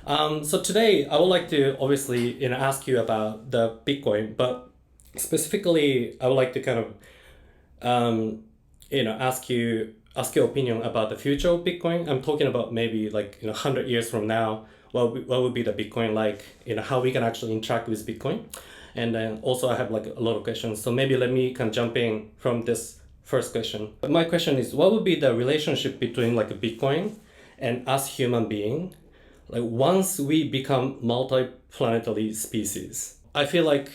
So today I would like to obviously ask you about the Bitcoin, but specifically I would like to kind of ask your opinion about the future of Bitcoin. I'm talking about maybe like 100 years from now. What would be the Bitcoin like? How we can actually interact with Bitcoin, and then also I have like a lot of questions. So maybe let me kind of jump in from this first question. But my question is, what would be the relationship between like a Bitcoin and us human being? Like once we become multi-planetary species, I feel like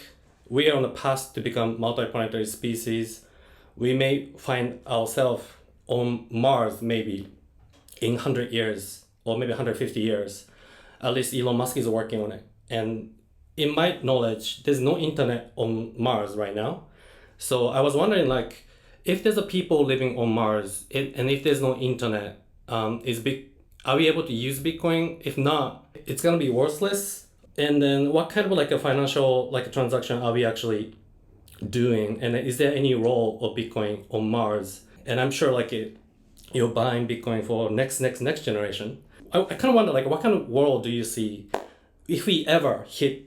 we are on the path to become multi-planetary species. We may find ourselves on Mars maybe in 100 years or maybe 150 years. At least Elon Musk is working on it. And in my knowledge, there's no internet on Mars right now. So I was wondering, like, if there's a people living on Mars, and if there's no internet, are we able to use Bitcoin? If not, it's gonna be worthless. And then, what kind of like a financial like a transaction are we actually doing? And is there any role of Bitcoin on Mars? And I'm sure you're buying Bitcoin for next generation. I kind of wonder like what kind of world do you see if we ever hit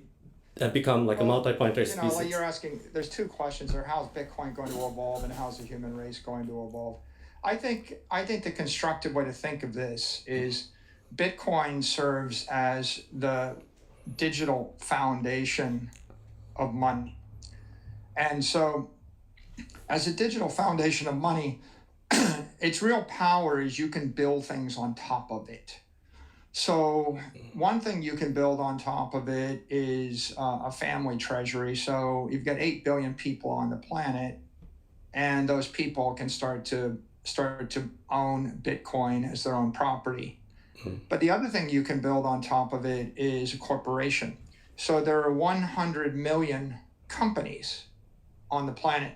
and become like a Well, multi-planetary like species? you're asking, there's two questions there. How's Bitcoin going to evolve and how's the human race going to evolve? I think the constructive way to think of this is Bitcoin serves as the digital foundation of money. And so as a digital foundation of money, its real power is you can build things on top of it. So one thing you can build on top of it is a family treasury. So you've got 8 billion people on the planet, and those people can start to own Bitcoin as their own property. But the other thing you can build on top of it is a corporation. So there are 100 million companies on the planet.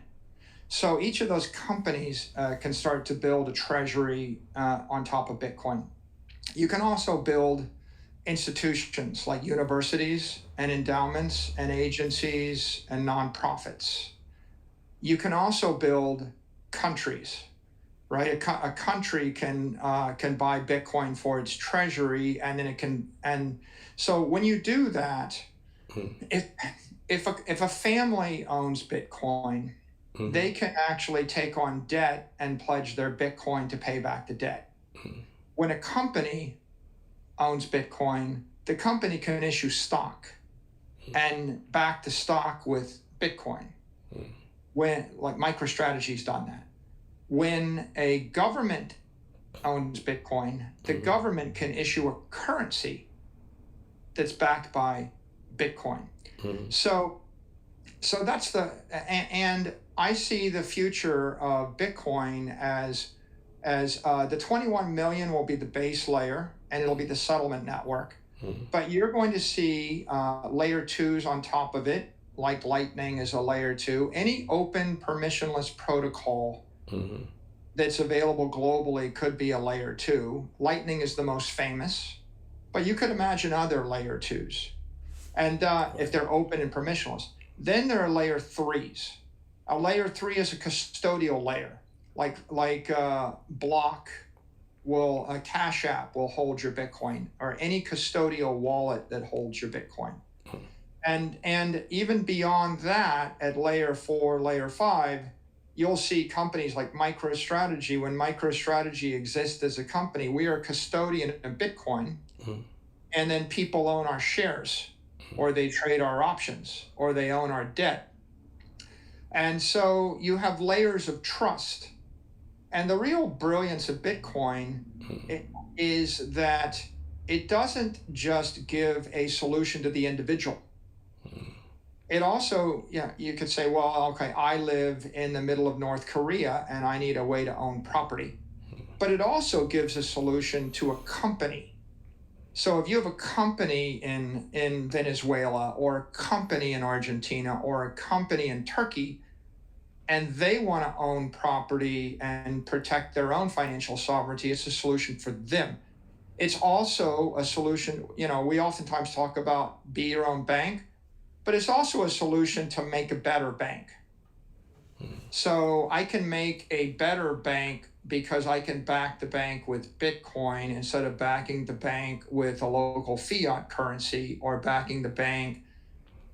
So each of those companies can start to build a treasury on top of Bitcoin. You can also build institutions like universities and endowments and agencies and nonprofits. You can also build countries, right? A country can buy Bitcoin for its treasury, and then it can. And so when you do that, if if a family owns Bitcoin, they can actually take on debt and pledge their Bitcoin to pay back the debt. When a company owns Bitcoin, the company can issue stock and back the stock with Bitcoin. When like MicroStrategy's done that. When a government owns Bitcoin, the government can issue a currency that's backed by Bitcoin. So that's and I see the future of Bitcoin as the 21 million will be the base layer and it'll be the settlement network. But you're going to see layer twos on top of it, like Lightning is a layer two. Any open permissionless protocol that's available globally could be a layer two. Lightning is the most famous, but you could imagine other layer twos. And if they're open and permissionless, then there are layer threes. A layer three is a custodial layer, like Block will a Cash App will hold your Bitcoin, or any custodial wallet that holds your Bitcoin. And even beyond that, at layer four, layer five, you'll see companies like MicroStrategy. When MicroStrategy exists as a company, we are a custodian of Bitcoin, and then people own our shares, or they trade our options, or they own our debt. And so you have layers of trust. And the real brilliance of Bitcoin is that it doesn't just give a solution to the individual. It also, you could say, well, okay, I live in the middle of North Korea and I need a way to own property. But it also gives a solution to a company. So if you have a company in Venezuela, or a company in Argentina, or a company in Turkey, and they want to own property and protect their own financial sovereignty, it's a solution for them. It's also a solution, we oftentimes talk about be your own bank, but it's also a solution to make a better bank. So I can make a better bank because I can back the bank with Bitcoin instead of backing the bank with a local fiat currency or backing the bank,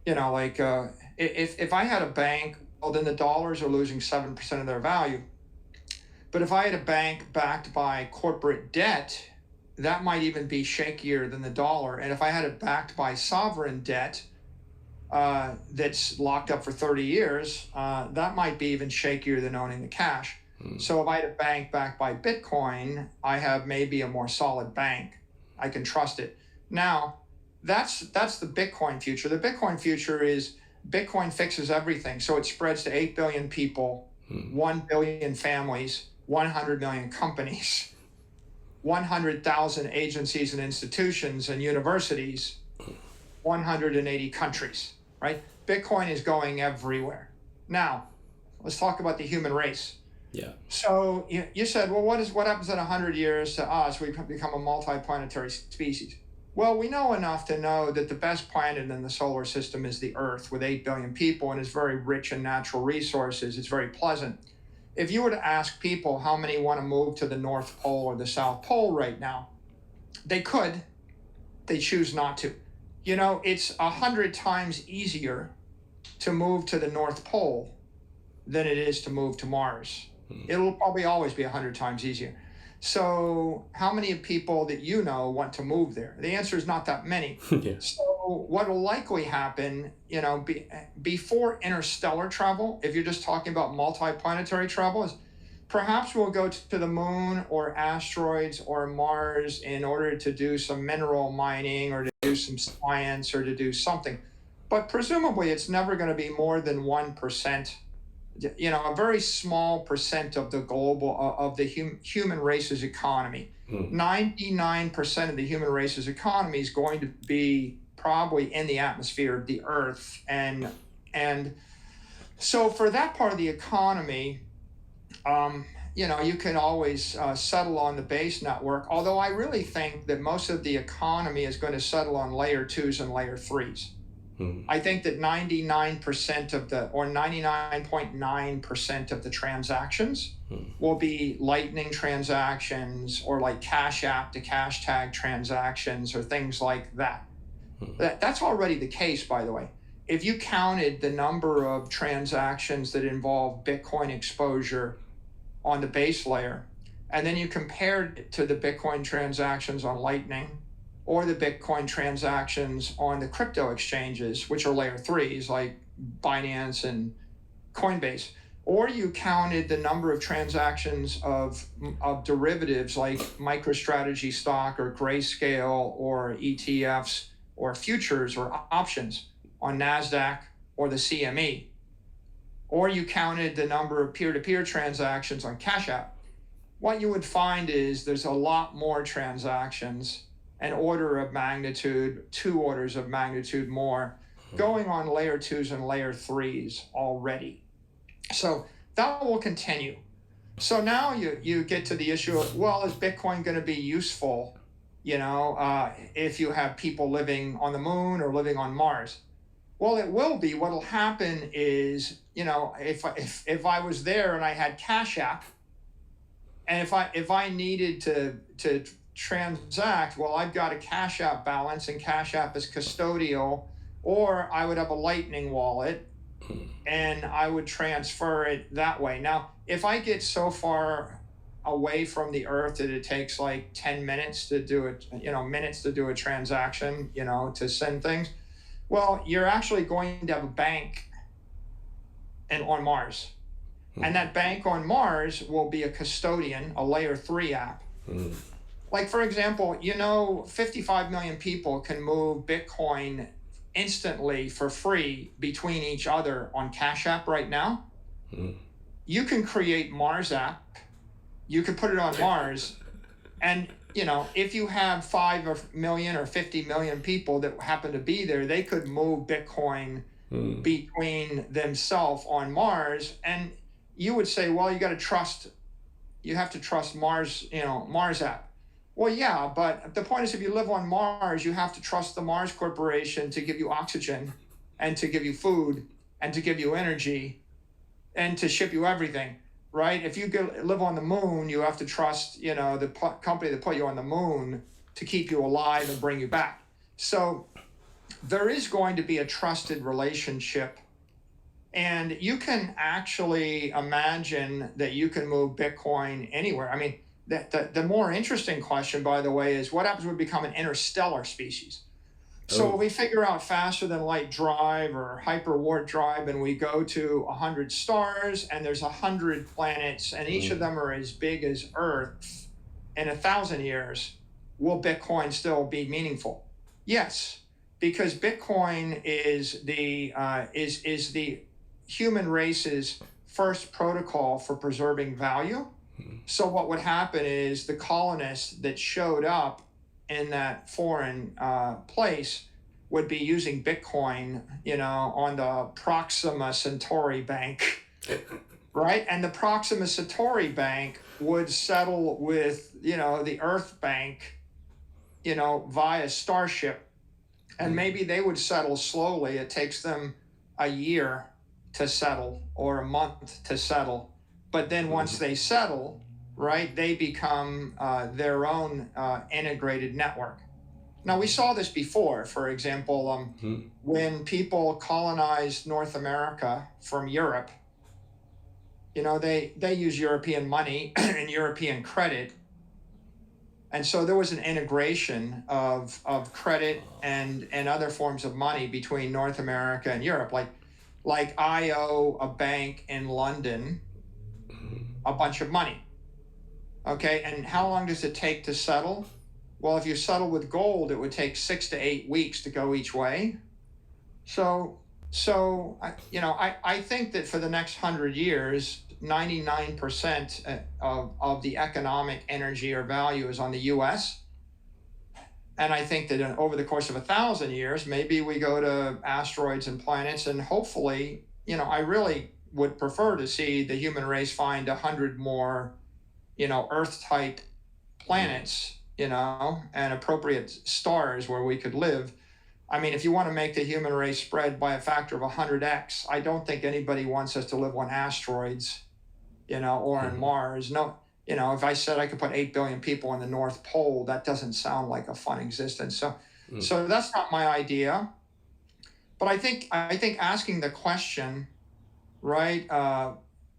if I had a bank, well, then the dollars are losing 7% of their value. But if I had a bank backed by corporate debt, that might even be shakier than the dollar. And if I had it backed by sovereign debt that's locked up for 30 years, that might be even shakier than owning the cash. So if I had a bank backed by Bitcoin, I have maybe a more solid bank. I can trust it. Now, that's the Bitcoin future. The Bitcoin future is Bitcoin fixes everything. So it spreads to 8 billion people, 1 billion families, 100 million companies, 100,000 agencies and institutions and universities, 180 countries, right? Bitcoin is going everywhere. Now, let's talk about the human race. Yeah. So you said, well, what happens in 100 years to us? We become a multi-planetary species. Well, we know enough to know that the best planet in the solar system is the Earth with 8 billion people, and it's very rich in natural resources. It's very pleasant. If you were to ask people how many want to move to the North Pole or the South Pole right now, they could. They choose not to. It's 100 times easier to move to the North Pole than it is to move to Mars. It'll probably always be 100 times easier. So how many people that want to move there? The answer is not that many. Yeah. So what will likely happen, before interstellar travel, if you're just talking about multi-planetary travel, is perhaps we'll go to the moon or asteroids or Mars in order to do some mineral mining or to do some science or to do something. But presumably it's never going to be more than 1%. A very small percent of the human race's economy. 99% of the human race's economy is going to be probably in the atmosphere of the Earth, and so for that part of the economy, you can always settle on the base network. Although I really think that most of the economy is going to settle on layer 2s and layer 3s. I think that 99% or 99.9% of the transactions will be Lightning transactions or like Cash App to cash tag transactions or things like that. That's already the case, by the way. If you counted the number of transactions that involve Bitcoin exposure on the base layer, and then you compared it to the Bitcoin transactions on Lightning, or the Bitcoin transactions on the crypto exchanges, which are layer 3s like Binance and Coinbase, or you counted the number of transactions of derivatives like MicroStrategy stock or Grayscale or ETFs or futures or options on NASDAQ or the CME, or you counted the number of peer-to-peer transactions on Cash App, what you would find is there's a lot more transactions, an order of magnitude, 2 orders of magnitude more, going on layer 2s and layer 3s already. So that will continue. So now you get to the issue of, well, is Bitcoin going to be useful, if you have people living on the moon or living on Mars? Well, it will be. What will happen is, if I was there and I had Cash App, and if I needed to transact, well, I've got a Cash App balance and Cash App is custodial, or I would have a Lightning wallet and I would transfer it that way. Now, if I get so far away from the Earth that it takes like 10 minutes to do it, minutes to do a transaction, to send things, well, you're actually going to have a bank on Mars. And that bank on Mars will be a custodian, a layer 3 app. Like, for example, 55 million people can move Bitcoin instantly for free between each other on Cash App right now. You can create Mars app. You can put it on Mars. And, if you have 5 million or 50 million people that happen to be there, they could move Bitcoin between themselves on Mars. And you would say, well, you have to trust Mars, Mars app. Well, yeah, but the point is, if you live on Mars, you have to trust the Mars Corporation to give you oxygen and to give you food and to give you energy and to ship you everything. right? If you live on the moon, you have to trust, the company that put you on the moon to keep you alive and bring you back. So there is going to be a trusted relationship. And you can actually imagine that you can move Bitcoin anywhere. I mean, the more interesting question, by the way, is what happens when we become an interstellar species? So we figure out faster than light drive or hyperwarp drive, and we go to 100 stars, and there's 100 planets, and each of them are as big as Earth. In 1,000 years, will Bitcoin still be meaningful? Yes, because Bitcoin is the human race's first protocol for preserving value. So what would happen is the colonists that showed up in that foreign place would be using Bitcoin, on the Proxima Centauri Bank, right? And the Proxima Centauri Bank would settle with, the Earth Bank, via Starship. And maybe they would settle slowly. It takes them a year to settle or a month to settle. But then once they settle, right, they become their own integrated network. Now, we saw this before. For example, when people colonized North America from Europe, they use European money and European credit. And so there was an integration of credit and other forms of money between North America and Europe. Like I owe a bank in London a bunch of money. Okay, and how long does it take to settle? Well, if you settle with gold, it would take 6 to 8 weeks to go each way. So I think that for the next 100 years, 99% of the economic energy or value is on the U.S. And I think that over the course of 1,000 years, maybe we go to asteroids and planets, and hopefully, I really would prefer to see the human race find 100 more, Earth-type planets, and appropriate stars where we could live. I mean, if you want to make the human race spread by a factor of 100x, I don't think anybody wants us to live on asteroids, or on Mars. No, if I said I could put 8 billion people on the North Pole, that doesn't sound like a fun existence. So that's not my idea. But I think asking the question, right,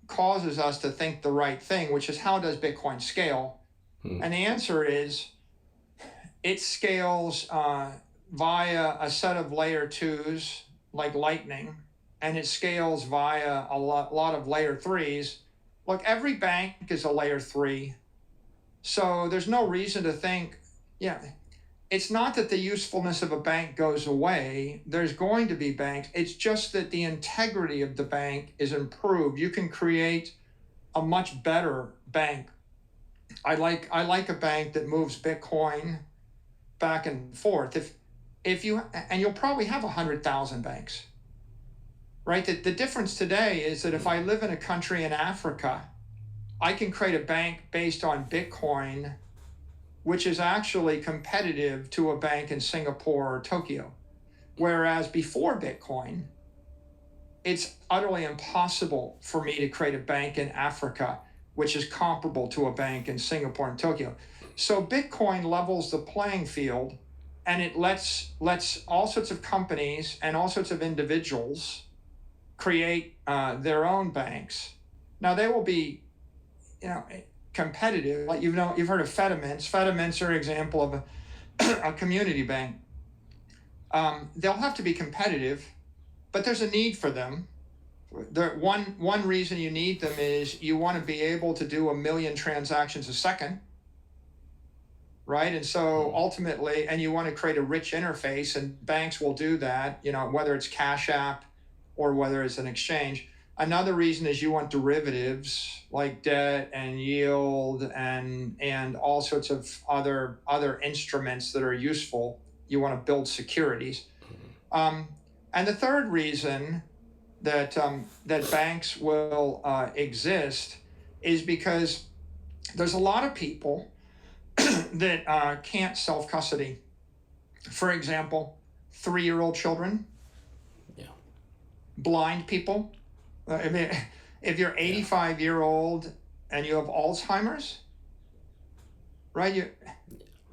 causes us to think the right thing, which is, how does Bitcoin scale? And the answer is, it scales via a set of layer 2s like Lightning, and it scales via a lot of layer 3s. Look, every bank is a layer 3. So there's no reason to think, it's not that the usefulness of a bank goes away. There's going to be banks. It's just that the integrity of the bank is improved. You can create a much better bank. I like a bank that moves Bitcoin back and forth. If you, and you'll probably have 100,000 banks, right? The difference today is that if I live in a country in Africa, I can create a bank based on Bitcoin, which is actually competitive to a bank in Singapore or Tokyo. Whereas before Bitcoin, it's utterly impossible for me to create a bank in Africa which is comparable to a bank in Singapore and Tokyo. So Bitcoin levels the playing field, and it lets all sorts of companies and all sorts of individuals create their own banks. Now they will be, competitive. Like you've heard of Fedimints. Fedimints are an example of a community bank. They'll have to be competitive, but there's a need for them. One reason you need them is you want to be able to do 1 million transactions a second, right? And so ultimately, and you want to create a rich interface, and banks will do that, whether it's Cash App or whether it's an exchange. Another reason is you want derivatives like debt and yield and all sorts of other instruments that are useful. You want to build securities. And the third reason that banks will exist is because there's a lot of people that can't self-custody. For example, 3-year-old children, blind people. I mean, If you're 85-year-old and you have Alzheimer's, right?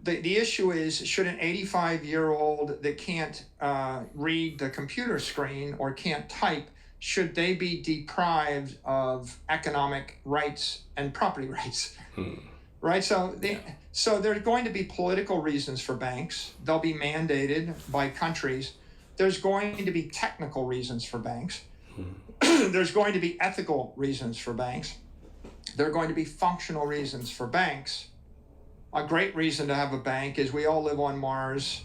The issue is, should an 85-year-old that can't read the computer screen or can't type, should they be deprived of economic rights and property rights? Right? So there are going to be political reasons for banks. They'll be mandated by countries. There's going to be technical reasons for banks. There's going to be ethical reasons for banks. There are going to be functional reasons for banks. A great reason to have a bank is we all live on Mars,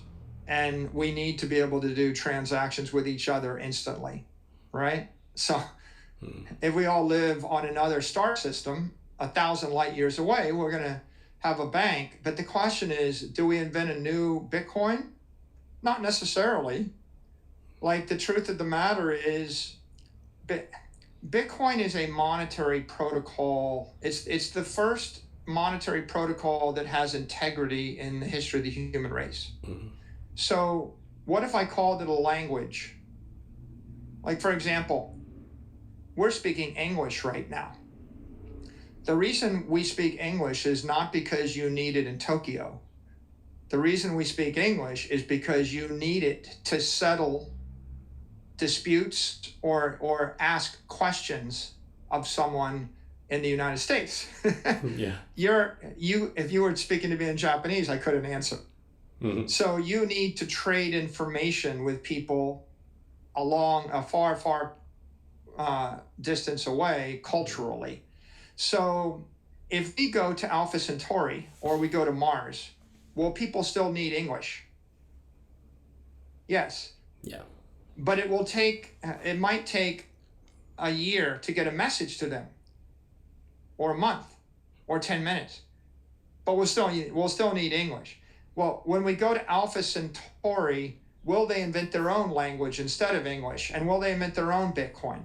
and we need to be able to do transactions with each other instantly, right? So if we all live on another star system 1,000 light years away, we're going to have a bank. But the question is, do we invent a new Bitcoin? Not necessarily. Like, the truth of the matter is, Bitcoin is a monetary protocol. It's the first monetary protocol that has integrity in the history of the human race. So what if I called it a language? Like, for example, we're speaking English right now. The reason we speak English is not because you need it in Tokyo. The reason we speak English is because you need it to settle disputes or ask questions of someone in the United States. If you were speaking to me in Japanese, I couldn't answer. So you need to trade information with people along a far distance away culturally. So if we go to Alpha Centauri or we go to Mars, will people still need English? Yes. Yeah. But it might take a year to get a message to them, or a month, or 10 minutes. But we'll still need English. Well, when we go to Alpha Centauri, will they invent their own language instead of English? And will they invent their own Bitcoin?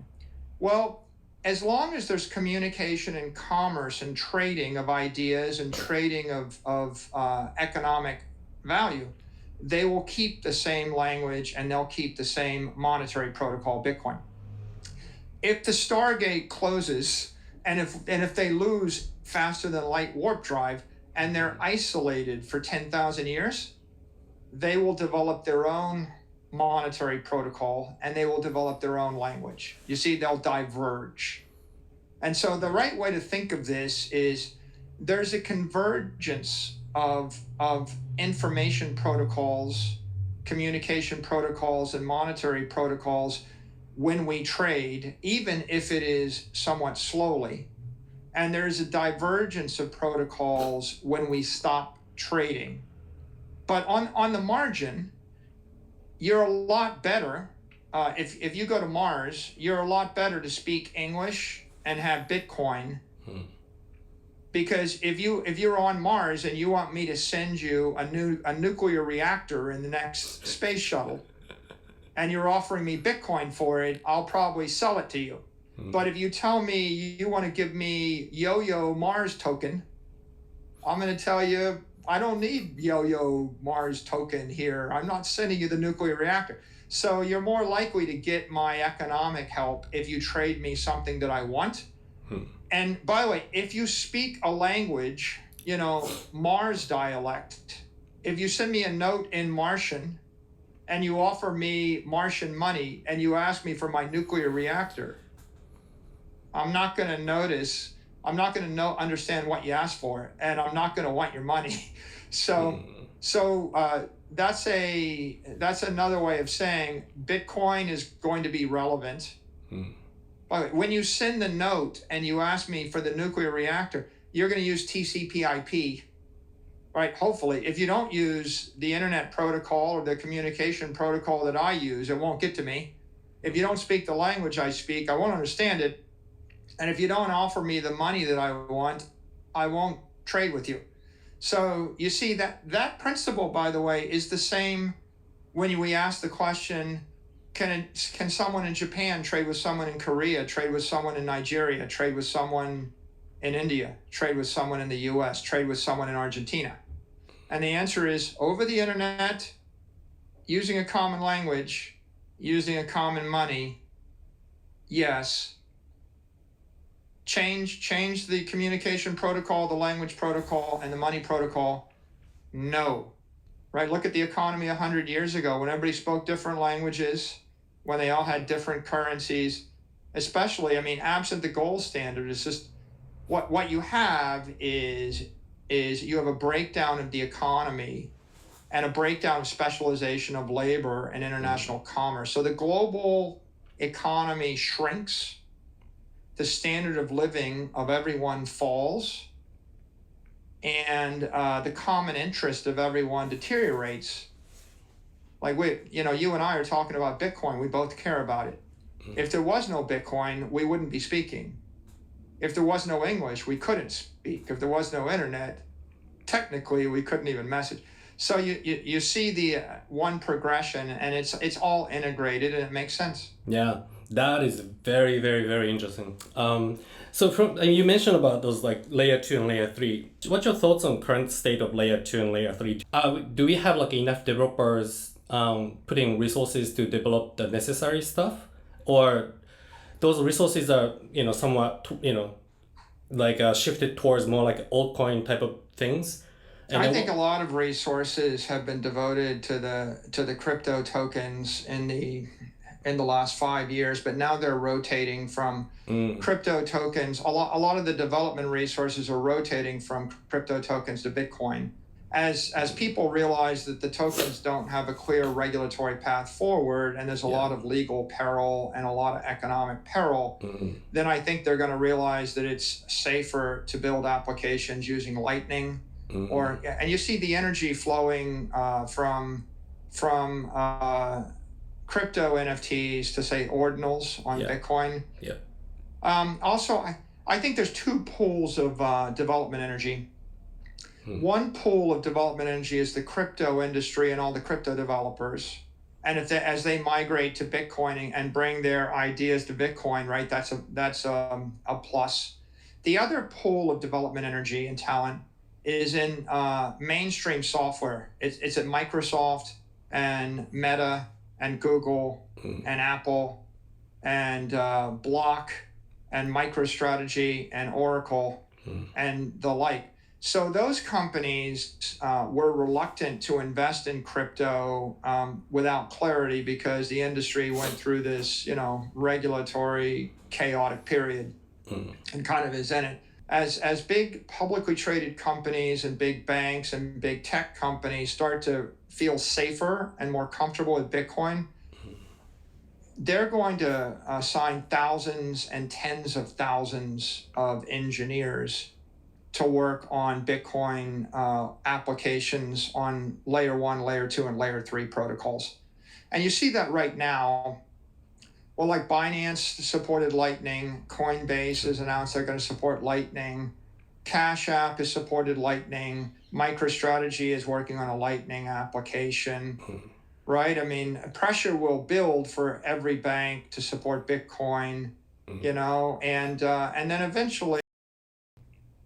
Well, as long as there's communication and commerce and trading of ideas and trading of economic value, they will keep the same language and they'll keep the same monetary protocol, Bitcoin. If the Stargate closes, and if they lose faster than light warp drive and they're isolated for 10,000 years, they will develop their own monetary protocol and they will develop their own language. You see, they'll diverge. And so the right way to think of this is there's a convergence of information protocols, communication protocols, and monetary protocols when we trade, even if it is somewhat slowly. And there's a divergence of protocols when we stop trading. But on the margin, you're a lot better. If you go to Mars, you're a lot better to speak English and have Bitcoin. Because if you're on Mars and you want me to send you a nuclear reactor in the next space shuttle, and you're offering me Bitcoin for it, I'll probably sell it to you. But if you tell me you want to give me Yo-Yo Mars token, I'm going to tell you, I don't need Yo-Yo Mars token here. I'm not sending you the nuclear reactor. So you're more likely to get my economic help if you trade me something that I want. And by the way, if you speak a language, Mars dialect, if you send me a note in Martian and you offer me Martian money and you ask me for my nuclear reactor, I'm not going to understand what you asked for, and I'm not going to want your money. So that's another way of saying Bitcoin is going to be relevant. By the way, when you send the note and you ask me for the nuclear reactor, you're going to use TCP/IP, right? Hopefully, if you don't use the internet protocol or the communication protocol that I use, it won't get to me. If you don't speak the language I speak, I won't understand it. And if you don't offer me the money that I want, I won't trade with you. So you see that principle, by the way, is the same when we ask the question, can someone in Japan trade with someone in Korea, trade with someone in Nigeria, trade with someone in India, trade with someone in the US, trade with someone in Argentina? And the answer is over the internet, using a common language, using a common money, yes. change the communication protocol, the language protocol, and the money protocol? No. Right? Look at the economy 100 years ago when everybody spoke different languages, when they all had different currencies, especially, I mean, absent the gold standard, it's just what you have is you have a breakdown of the economy and a breakdown of specialization of labor and international commerce. So the global economy shrinks, the standard of living of everyone falls, and the common interest of everyone deteriorates. Like you and I are talking about Bitcoin. We both care about it. If there was no Bitcoin, we wouldn't be speaking. If there was no English, we couldn't speak. If there was no internet, technically we couldn't even message. So you see the one progression, and it's all integrated, and it makes sense. Yeah, that is very, very, very interesting. So and you mentioned about those like layer 2 and layer 3. What's your thoughts on current state of layer 2 and layer 3? Do we have like enough developers putting resources to develop the necessary stuff, or those resources are somewhat like shifted towards more like altcoin type of things? And I think a lot of resources have been devoted to the crypto tokens in the last 5 years, but now they're rotating from crypto tokens. A lot of the development resources are rotating from crypto tokens to Bitcoin. As people realize that the tokens don't have a clear regulatory path forward, and there's a lot of legal peril and a lot of economic peril, then I think they're going to realize that it's safer to build applications using Lightning. And you see the energy flowing from crypto NFTs to, say, ordinals on Bitcoin. Also, I think there's two pools of development energy. One pool of development energy is the crypto industry and all the crypto developers. And as they migrate to Bitcoin and bring their ideas to Bitcoin, right, that's a plus. The other pool of development energy and talent is in mainstream software. It's at Microsoft and Meta and Google and Apple and Block and MicroStrategy and Oracle and the like. So those companies were reluctant to invest in crypto without clarity because the industry went through this, regulatory chaotic period and kind of is in it. As big publicly traded companies and big banks and big tech companies start to feel safer and more comfortable with Bitcoin, they're going to assign thousands and tens of thousands of engineers to work on Bitcoin applications on layer 1, layer 2, and layer 3 protocols. And you see that right now. Well, like Binance supported Lightning, Coinbase has announced they're going to support Lightning, Cash App has supported Lightning, MicroStrategy is working on a Lightning application, right? I mean, pressure will build for every bank to support Bitcoin, and then eventually,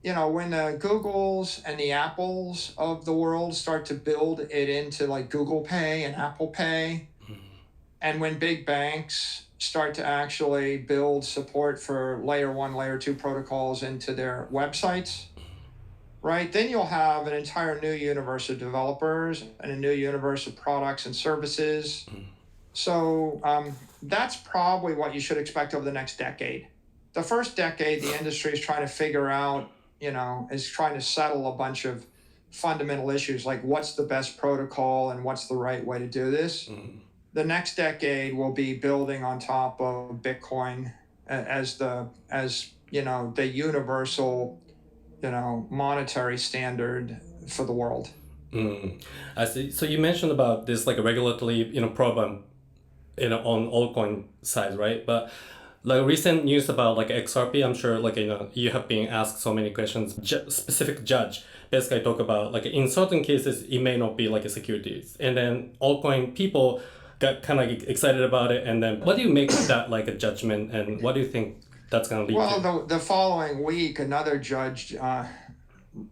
when the Googles and the Apples of the world start to build it into like Google Pay and Apple Pay, and when big banks start to actually build support for layer 1, layer 2 protocols into their websites, right? Then you'll have an entire new universe of developers and a new universe of products and services. So that's probably what you should expect over the next decade. The first decade, the industry is trying to figure out, is trying to settle a bunch of fundamental issues like what's the best protocol and what's the right way to do this. The next decade will be building on top of Bitcoin as the universal, monetary standard for the world. I see. So you mentioned about this like a regulatory, problem, on altcoin side, right? But like recent news about like XRP, I'm sure like, you have been asked so many questions. Specific judge basically talk about like in certain cases, it may not be like a securities. And then altcoin people got kind of excited about it. And then what do you make of that like a judgment, and what do you think that's going to lead to? Well, the following week, another judge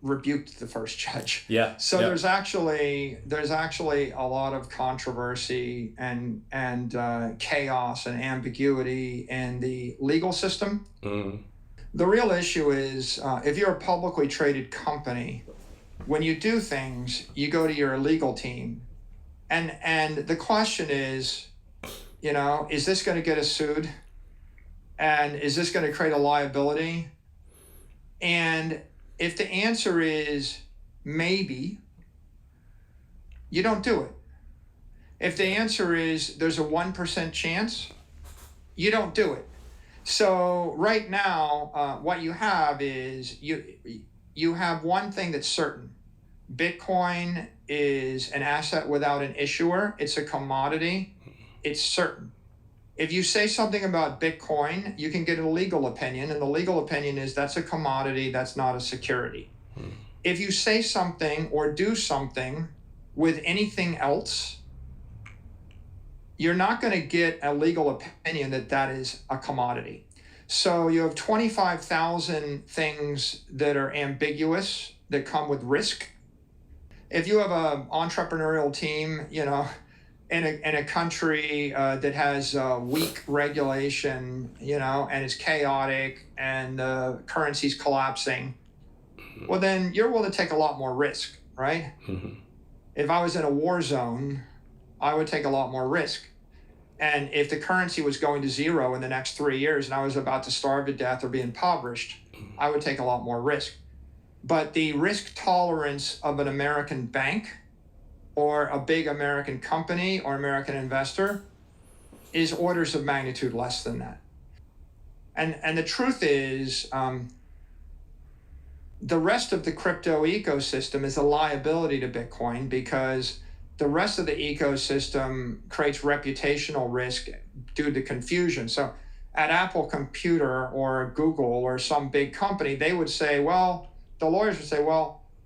rebuked the first judge. So there's actually a lot of controversy and chaos and ambiguity in the legal system. The real issue is if you're a publicly traded company, when you do things, you go to your legal team, and the question is, is this going to get us sued? And is this going to create a liability? And if the answer is maybe, you don't do it. If the answer is there's a 1% chance, you don't do it. So right now, what you have is you have one thing that's certain. Bitcoin is an asset without an issuer. It's a commodity. It's certain. If you say something about Bitcoin, you can get a legal opinion, and the legal opinion is that's a commodity, that's not a security. If you say something or do something with anything else, you're not going to get a legal opinion that that is a commodity. So you have 25,000 things that are ambiguous, that come with risk. If you have an entrepreneurial team, in a country that has weak regulation, and it's chaotic and the currency's collapsing, well, then you're willing to take a lot more risk, right? Mm-hmm. If I was in a war zone, I would take a lot more risk. And if the currency was going to zero in the next 3 years and I was about to starve to death or be impoverished, I would take a lot more risk. But the risk tolerance of an American bank or a big American company or American investor is orders of magnitude less than that. And the truth is, the rest of the crypto ecosystem is a liability to Bitcoin because the rest of the ecosystem creates reputational risk due to confusion. So at Apple Computer or Google or some big company, they would say, the lawyers would say,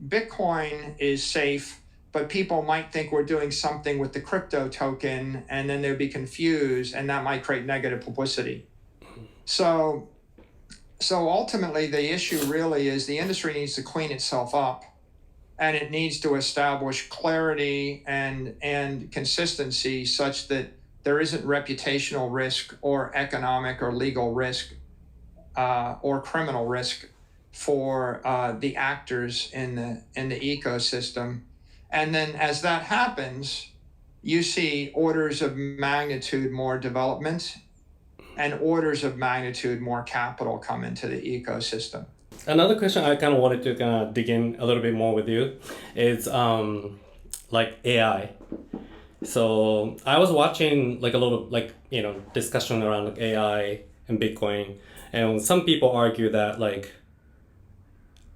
Bitcoin is safe, but people might think we're doing something with the crypto token, and then they'd be confused, and that might create negative publicity. So ultimately, the issue really is the industry needs to clean itself up, and it needs to establish clarity and consistency such that there isn't reputational risk or economic or legal risk or criminal risk for the actors in the ecosystem. And then as that happens, you see orders of magnitude more development and orders of magnitude more capital come into the ecosystem. Another question I kind of wanted to kind of dig in a little bit more with you is like AI. So I was watching like a lot of discussion around like AI and Bitcoin, and some people argue that like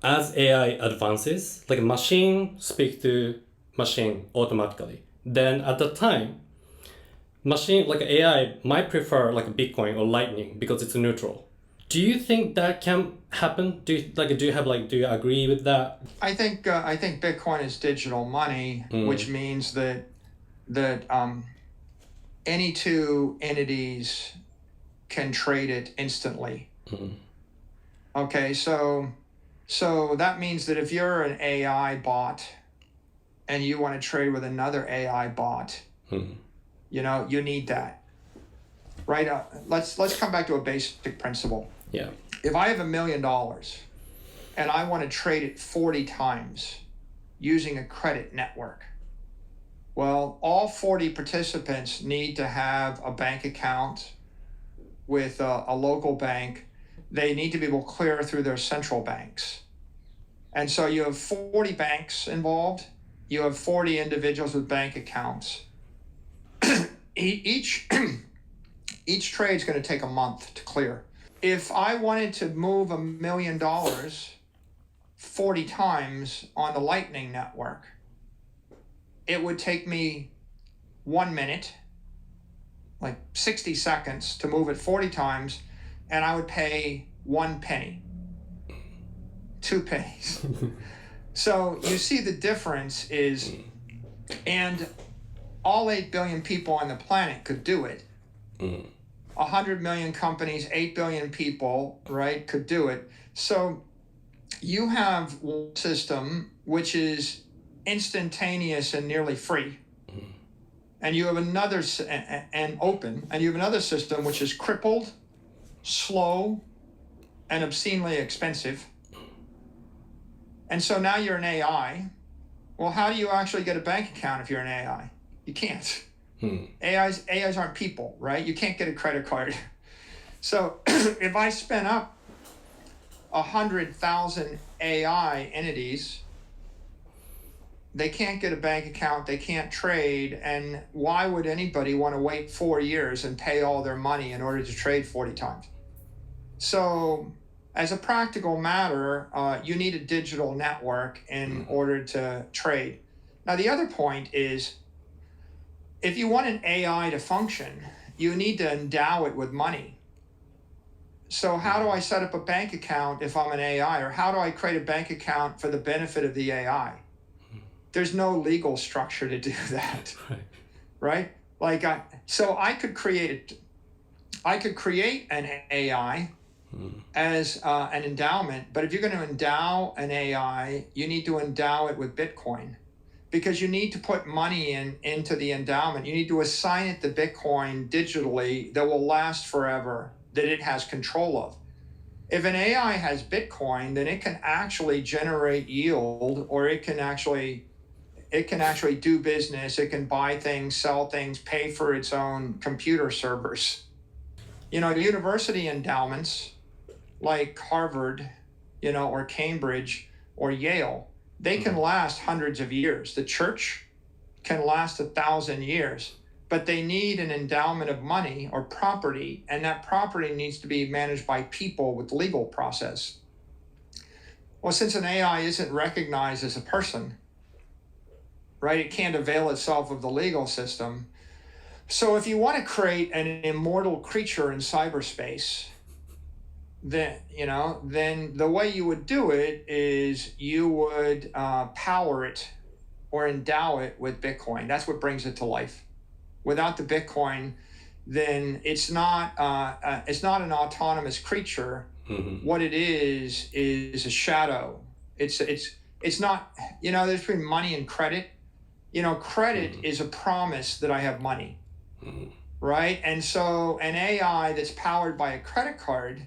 as AI advances, like machine speak to machine automatically. Then at the time, machine like AI might prefer like Bitcoin or Lightning because it's neutral. Do you think that can happen? Do you agree with that? I think Bitcoin is digital money, which means that any two entities can trade it instantly. Okay, so that means that if you're an AI bot and you want to trade with another AI bot, you need that, right? Let's come back to a basic principle. Yeah. If I have $1 million and I want to trade it 40 times using a credit network, well, all 40 participants need to have a bank account with a local bank. They need to be able to clear through their central banks. And so you have 40 banks involved. You have 40 individuals with bank accounts. Each trade is going to take a month to clear. If I wanted to move $1 million 40 times on the Lightning Network, it would take me 1 minute, like 60 seconds to move it 40 times, and I would pay 1 penny, 2 pennies. So you see the difference is, and all 8 billion people on the planet could do it. 100 million companies, 8 billion people, right, could do it. So you have one system which is instantaneous and nearly free. And you have another, and open, and you have another system which is crippled, slow, and obscenely expensive. And so now you're an AI. Well, how do you actually get a bank account if you're an AI? You can't. AIs aren't people, right? You can't get a credit card. So if I spin up 100,000 AI entities, they can't get a bank account, they can't trade, and why would anybody want to wait 4 years and pay all their money in order to trade 40 times? So as a practical matter, you need a digital network in order to trade. Now, the other point is, if you want an AI to function, you need to endow it with money. So how do I set up a bank account if I'm an AI? Or how do I create a bank account for the benefit of the AI? There's no legal structure to do that, right? Like, so I could create an AI as an endowment, but if you're going to endow an AI, you need to endow it with Bitcoin, because you need to put money into the endowment. You need to assign it the Bitcoin digitally that will last forever, that it has control of. If an AI has Bitcoin, then it can actually generate yield, or it can actually do business. It can buy things, sell things, pay for its own computer servers. University endowments like Harvard, or Cambridge or Yale, they can last hundreds of years. The church can last 1,000 years, but they need an endowment of money or property, and that property needs to be managed by people with legal process. Well, since an AI isn't recognized as a person, right, it can't avail itself of the legal system. So if you want to create an immortal creature in cyberspace, then the way you would do it is you would power it or endow it with Bitcoin. That's what brings it to life. Without the Bitcoin, then it's not an autonomous creature. What it is a shadow. It's not, there's between money and credit. Credit is a promise that I have money, right? And so an AI that's powered by a credit card,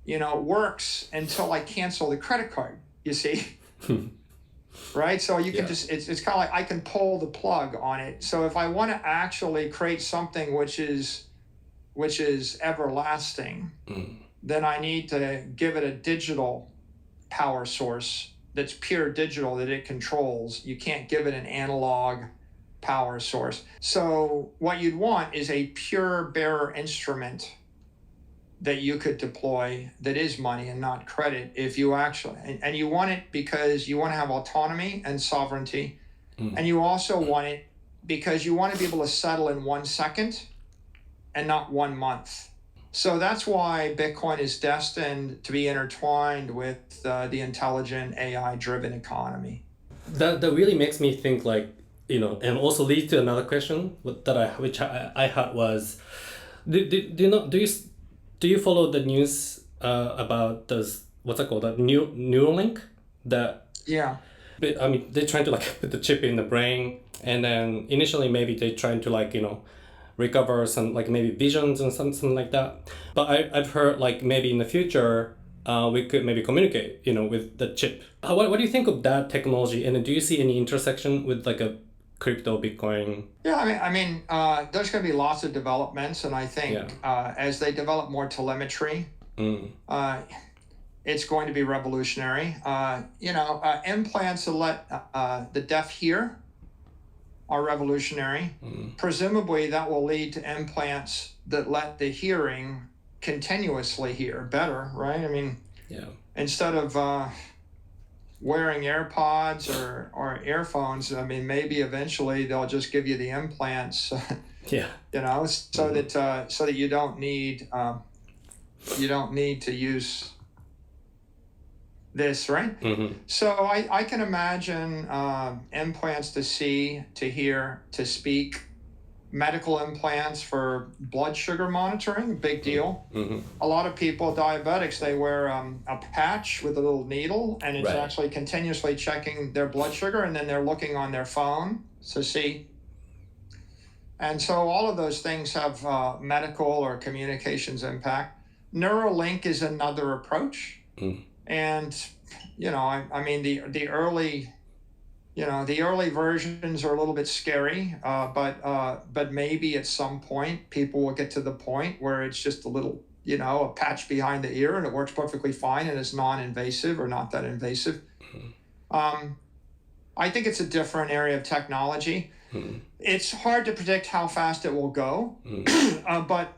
works until I cancel the credit card, you see? Right? So you can just, it's kind of like I can pull the plug on it. So if I want to actually create something which is everlasting, then I need to give it a digital power source that's pure digital that it controls. You can't give it an analog power source. So what you'd want is a pure bearer instrument that you could deploy that is money and not credit, if you actually, and you want it because you want to have autonomy and sovereignty. And you also want it because you want to be able to settle in 1 second and not 1 month. So that's why Bitcoin is destined to be intertwined with the intelligent AI-driven economy. That really makes me think, and also leads to another question which I had was, do you follow the news about what's it called, the Neurolink? Yeah. I mean, they're trying to put the chip in the brain, and then initially maybe they're trying to recover some maybe visions and something like that. But I've heard maybe in the future we could maybe communicate with the chip. What do you think of that technology, and do you see any intersection with a crypto Bitcoin? Yeah, I mean, there's going to be lots of developments, and I think as they develop more telemetry, it's going to be revolutionary. Implants that let the deaf hear are revolutionary. Presumably that will lead to implants that let the hearing continuously hear better, right? I mean, instead of wearing AirPods or earphones, I mean, maybe eventually they'll just give you the implants, so that you don't need to use this, right? So I can imagine implants to see, to hear, to speak, medical implants for blood sugar monitoring, big deal. A lot of people, diabetics, they wear a patch with a little needle, and it's actually continuously checking their blood sugar, and then they're looking on their phone to see. And so all of those things have medical or communications impact. Neurolink is another approach. And, I mean, the early versions are a little bit scary, but maybe at some point people will get to the point where it's just a little, a patch behind the ear and it works perfectly fine and it's non-invasive or not that invasive. I think it's a different area of technology. It's hard to predict how fast it will go, but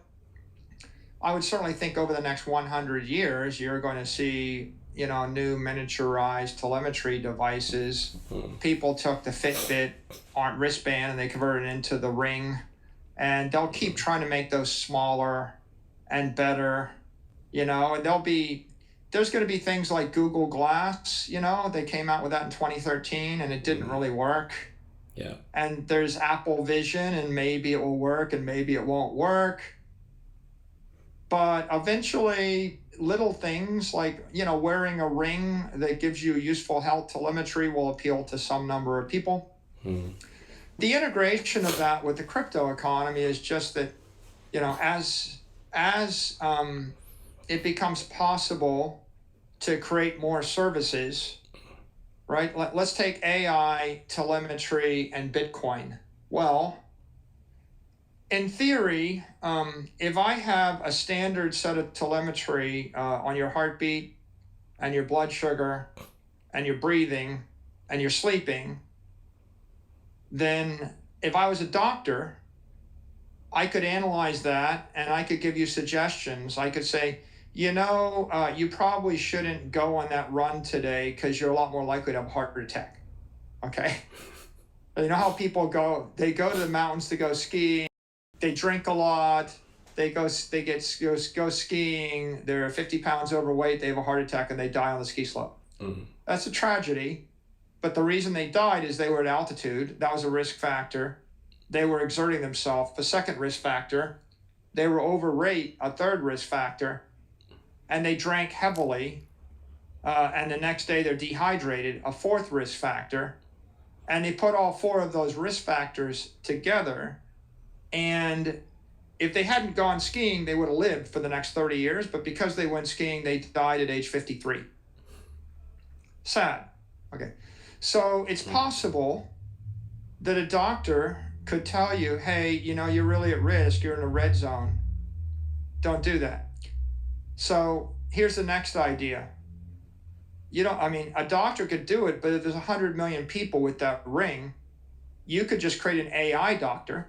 I would certainly think over the next 100 years, you're going to see, new miniaturized telemetry devices. People took the Fitbit wristband and they converted it into the Ring, and they'll keep trying to make those smaller and better, and there's going to be things like Google Glass, they came out with that in 2013 and it didn't really work. Yeah. And there's Apple Vision and maybe it will work and maybe it won't work. But eventually little things like, wearing a ring that gives you useful health telemetry will appeal to some number of people. The integration of that with the crypto economy is just that, as it becomes possible to create more services, right? Let's take AI, telemetry, and Bitcoin. Well, in theory, if I have a standard set of telemetry on your heartbeat and your blood sugar and your breathing and your sleeping, then if I was a doctor, I could analyze that and I could give you suggestions. I could say, you probably shouldn't go on that run today because you're a lot more likely to have a heart attack. Okay? You know how people go, they go to the mountains to go skiing, they drink a lot, they go skiing, they're 50 pounds overweight, they have a heart attack and they die on the ski slope. That's a tragedy, but the reason they died is they were at altitude. That was a risk factor. They were exerting themselves, the second risk factor. They were overweight, a third risk factor, and they drank heavily, and the next day they're dehydrated, a fourth risk factor. And they put all four of those risk factors together, and if they hadn't gone skiing, they would have lived for the next 30 years, but because they went skiing, they died at age 53. Sad. Okay. So it's possible that a doctor could tell you, hey, you're really at risk, you're in a red zone. Don't do that. So here's the next idea. A doctor could do it, but if there's 100 million people with that ring, you could just create an AI doctor,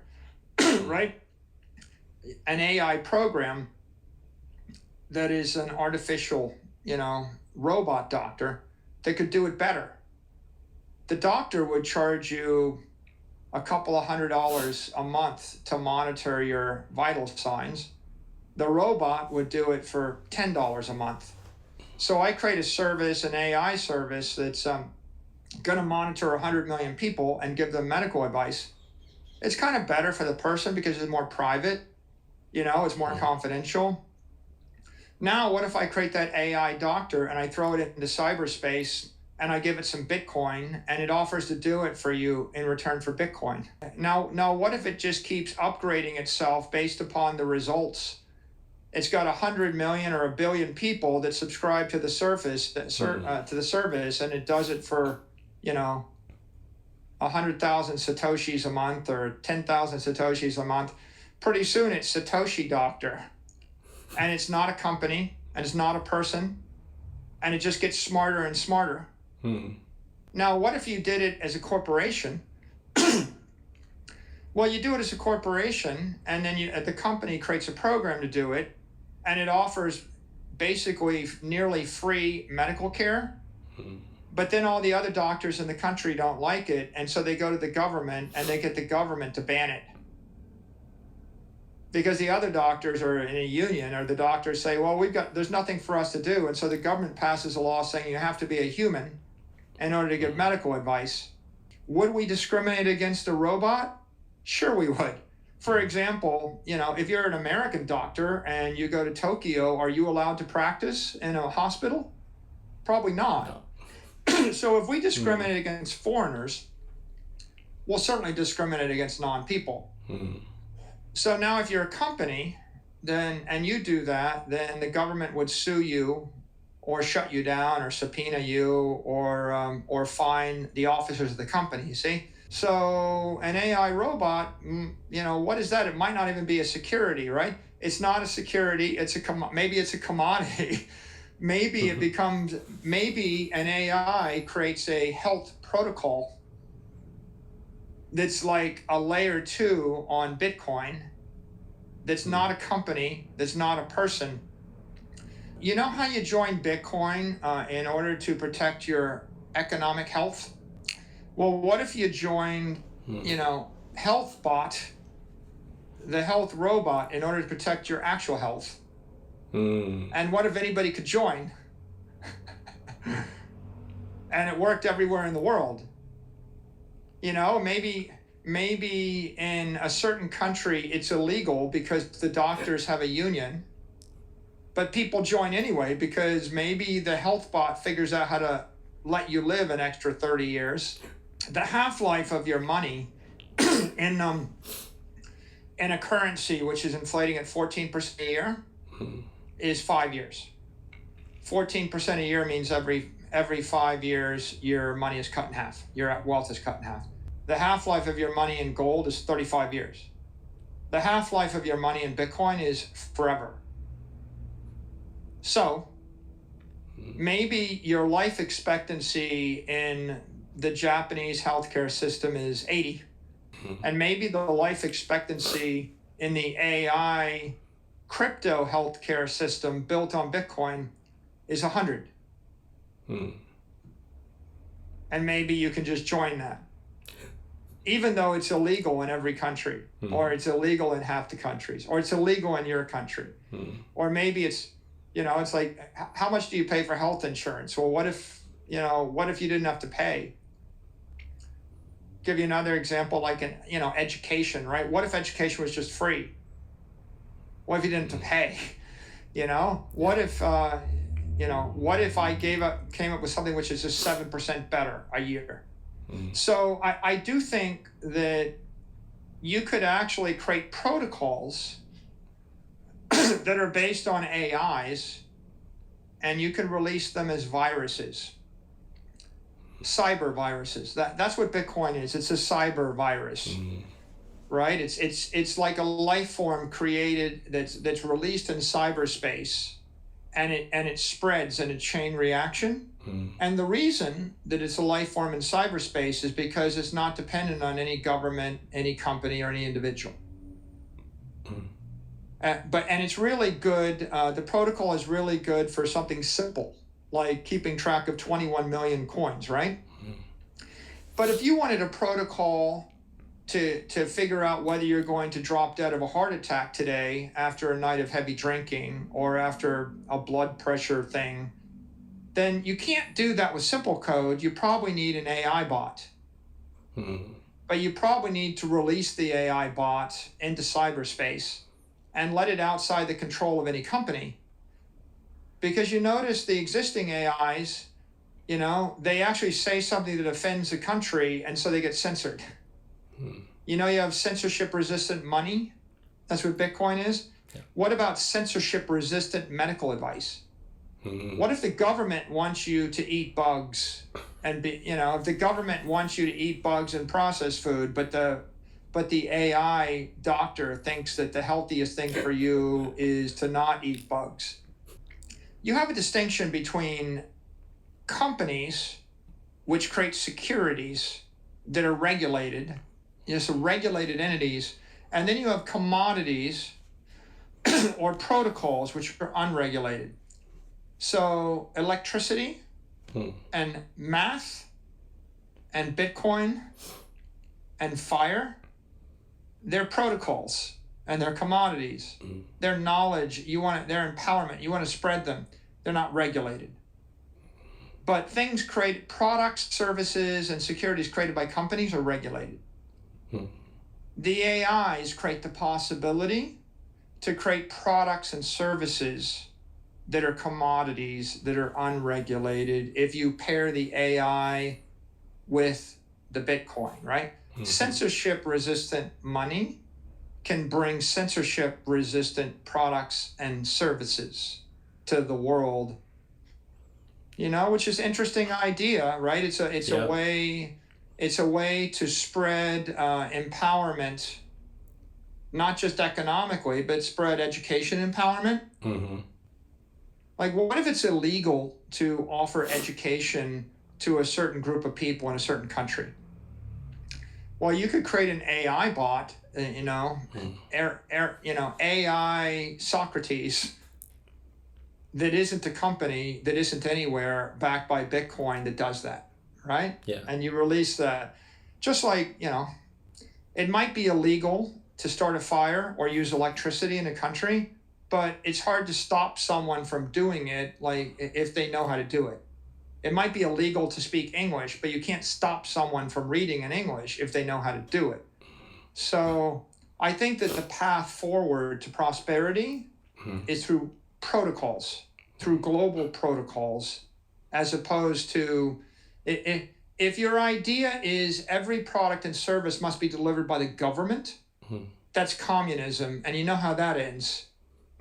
right? An AI program that is an artificial, robot doctor that could do it better. The doctor would charge you a couple of $100 a month to monitor your vital signs. The robot would do it for $10 a month. So I create a service, an AI service that's going to monitor 100 million people and give them medical advice. It's kind of better for the person because it's more private, it's more confidential. Now, what if I create that AI doctor and I throw it into cyberspace and I give it some Bitcoin and it offers to do it for you in return for Bitcoin? Now, what if it just keeps upgrading itself based upon the results? It's got 100 million or 1 billion people that subscribe to the service, and it does it for, 100,000 Satoshis a month or 10,000 Satoshis a month. Pretty soon it's Satoshi Doctor, and it's not a company and it's not a person, and it just gets smarter and smarter. Now, what if you did it as a corporation? Well, you do it as a corporation, and then the company creates a program to do it, and it offers basically nearly free medical care. But then all the other doctors in the country don't like it, and so they go to the government, and they get the government to ban it. Because the other doctors are in a union, or the doctors say, well, there's nothing for us to do, and so the government passes a law saying you have to be a human in order to give medical advice. Would we discriminate against a robot? Sure we would. For example, if you're an American doctor and you go to Tokyo, are you allowed to practice in a hospital? Probably not. So if we discriminate against foreigners, we'll certainly discriminate against non-people. So now if you're a company then, and you do that, then the government would sue you or shut you down or subpoena you or fine the officers of the company, you see? So an AI robot, what is that? It might not even be a security, right? It's not a security. Maybe it's a commodity. Maybe it becomes, maybe an AI creates a health protocol that's like a layer 2 on Bitcoin, that's not a company, that's not a person. You know how you join Bitcoin in order to protect your economic health? Well, what if you joined, HealthBot, the health robot, in order to protect your actual health? And what if anybody could join? And it worked everywhere in the world. Maybe in a certain country it's illegal because the doctors have a union, but people join anyway because maybe the health bot figures out how to let you live an extra 30 years. The half-life of your money in a currency which is inflating at 14% a year is 5 years. 14% a year means every 5 years your money is cut in half. Your wealth is cut in half. The half-life of your money in gold is 35 years. The half-life of your money in Bitcoin is forever. So maybe your life expectancy in the Japanese healthcare system is 80, and maybe the life expectancy in the AI crypto healthcare system built on Bitcoin is 100. And maybe you can just join that, even though it's illegal in every country, or it's illegal in half the countries, or it's illegal in your country. Or maybe it's, it's like, how much do you pay for health insurance? Well, what if you didn't have to pay? Give you another example, like education, right? What if education was just free? What if you didn't have to pay? What if I came up with something which is just 7% better a year? So I do think that you could actually create protocols that are based on AIs, and you can release them as viruses, cyber viruses. That's what Bitcoin is. It's a cyber virus, right? It's like a life form created that's released in cyberspace, and it spreads in a chain reaction. And the reason that it's a life form in cyberspace is because it's not dependent on any government, any company, or any individual. And it's really good. The protocol is really good for something simple, like keeping track of 21 million coins, right? But if you wanted a protocol to figure out whether you're going to drop dead of a heart attack today after a night of heavy drinking or after a blood pressure thing, then you can't do that with simple code. You probably need an AI bot. But you probably need to release the AI bot into cyberspace and let it outside the control of any company. Because you notice the existing AIs, they actually say something that offends the country, and so they get censored. You have censorship-resistant money. That's what Bitcoin is. Yeah. What about censorship-resistant medical advice? What if the government wants you to eat bugs and if the government wants you to eat bugs and processed food, but the AI doctor thinks that the healthiest thing for you is to not eat bugs? You have a distinction between companies which create securities that are regulated, so regulated entities, and then you have commodities or protocols which are unregulated. So electricity and math and Bitcoin and fire, they're protocols and they're commodities. They're knowledge. They're empowerment. You want to spread them. They're not regulated. But things created, products, services, and securities created by companies are regulated. The AIs create the possibility to create products and services that are commodities that are unregulated if you pair the AI with the Bitcoin, right? Censorship-resistant money can bring censorship-resistant products and services to the world, which is an interesting idea, right? It's a way to spread empowerment, not just economically, but spread education empowerment. Mm-hmm. Like, what if it's illegal to offer education to a certain group of people in a certain country? Well, you could create an AI bot, AI Socrates, that isn't a company, that isn't anywhere, backed by Bitcoin, that does that, right? Yeah. And you release that. Just like, it might be illegal to start a fire or use electricity in a country, but it's hard to stop someone from doing it, like, if they know how to do it. It might be illegal to speak English, but you can't stop someone from reading in English if they know how to do it. So I think that the path forward to prosperity is through protocols, through global protocols, as opposed to, if your idea is every product and service must be delivered by the government, that's communism, and you know how that ends.